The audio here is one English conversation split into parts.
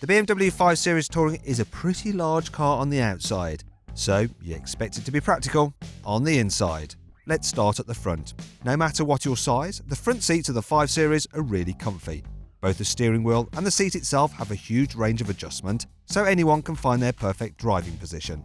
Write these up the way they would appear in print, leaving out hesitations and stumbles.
The BMW 5 Series Touring is a pretty large car on the outside, so you expect it to be practical on the inside. Let's start at the front. No matter what your size, the front seats of the 5 Series are really comfy. Both the steering wheel and the seat itself have a huge range of adjustment, so anyone can find their perfect driving position.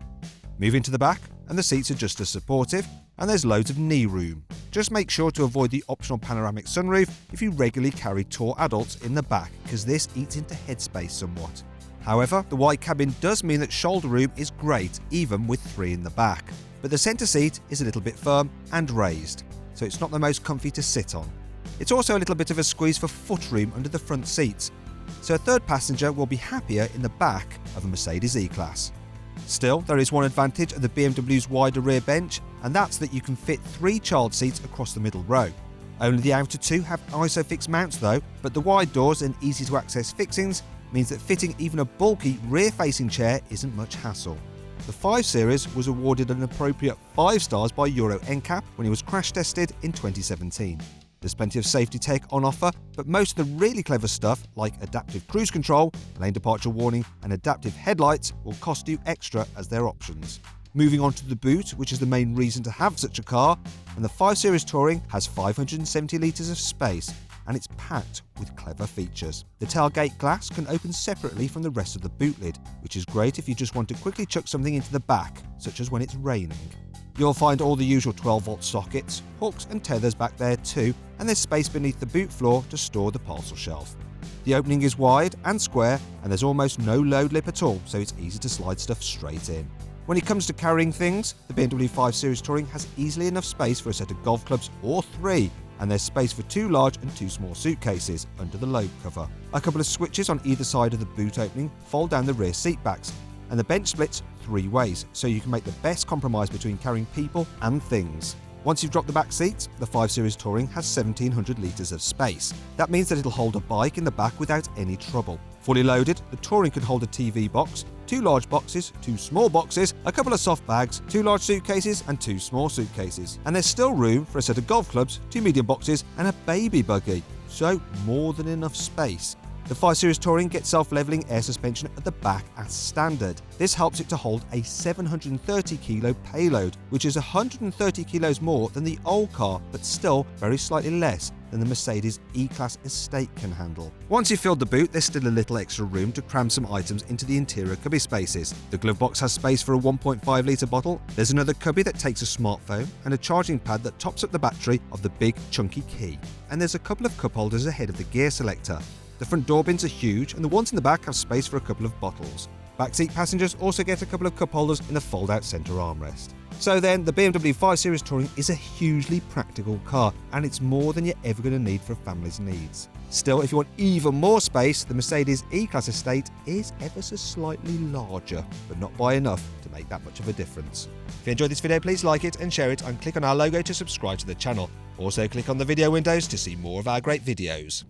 Move into the back, and the seats are just as supportive, and there's loads of knee room. Just make sure to avoid the optional panoramic sunroof if you regularly carry tall adults in the back, because this eats into headspace somewhat. However, the wide cabin does mean that shoulder room is great even with 3 in the back, but the centre seat is a little bit firm and raised, so it's not the most comfy to sit on. It's also a little bit of a squeeze for foot room under the front seats, so a third passenger will be happier in the back of a Mercedes E-Class. Still, there is one advantage of the BMW's wider rear bench, and that's that you can fit 3 child seats across the middle row. Only the outer 2 have ISOFIX mounts though, but the wide doors and easy to access fixings means that fitting even a bulky rear-facing chair isn't much hassle. The 5 Series was awarded an appropriate 5 stars by Euro NCAP when it was crash tested in 2017. There's plenty of safety tech on offer, but most of the really clever stuff like adaptive cruise control, lane departure warning and adaptive headlights will cost you extra as their options. Moving on to the boot, which is the main reason to have such a car, and the 5 Series Touring has 570 litres of space, and it's packed with clever features. The tailgate glass can open separately from the rest of the boot lid, which is great if you just want to quickly chuck something into the back, such as when it's raining. You'll find all the usual 12-volt sockets, hooks and tethers back there too, and there's space beneath the boot floor to store the parcel shelf. The opening is wide and square, and there's almost no load lip at all, so it's easy to slide stuff straight in. When it comes to carrying things, the BMW 5 Series Touring has easily enough space for a set of golf clubs or 3, and there's space for 2 large and 2 small suitcases under the load cover. A couple of switches on either side of the boot opening fold down the rear seat backs, and the bench splits 3 ways, so you can make the best compromise between carrying people and things. Once you've dropped the back seats, the 5 Series Touring has 1700 litres of space. That means that it'll hold a bike in the back without any trouble. Fully loaded, the Touring can hold a TV box, 2 large boxes, 2 small boxes, a couple of soft bags, 2 large suitcases and 2 small suitcases. And there's still room for a set of golf clubs, 2 medium boxes and a baby buggy, so more than enough space. The 5 Series Touring gets self-levelling air suspension at the back as standard. This helps it to hold a 730 kilo payload, which is 130 kilos more than the old car, but still very slightly less than the Mercedes E-Class estate can handle. Once you've filled the boot, there's still a little extra room to cram some items into the interior cubby spaces. The glove box has space for a 1.5 litre bottle, there's another cubby that takes a smartphone, and a charging pad that tops up the battery of the big chunky key. And there's a couple of cup holders ahead of the gear selector. The front door bins are huge, and the ones in the back have space for a couple of bottles. Backseat passengers also get a couple of cup holders in the fold-out centre armrest. So then, the BMW 5 Series Touring is a hugely practical car, and it's more than you're ever going to need for a family's needs. Still, if you want even more space, the Mercedes E-Class estate is ever so slightly larger, but not by enough to make that much of a difference. If you enjoyed this video, please like it and share it, and click on our logo to subscribe to the channel. Also, click on the video windows to see more of our great videos.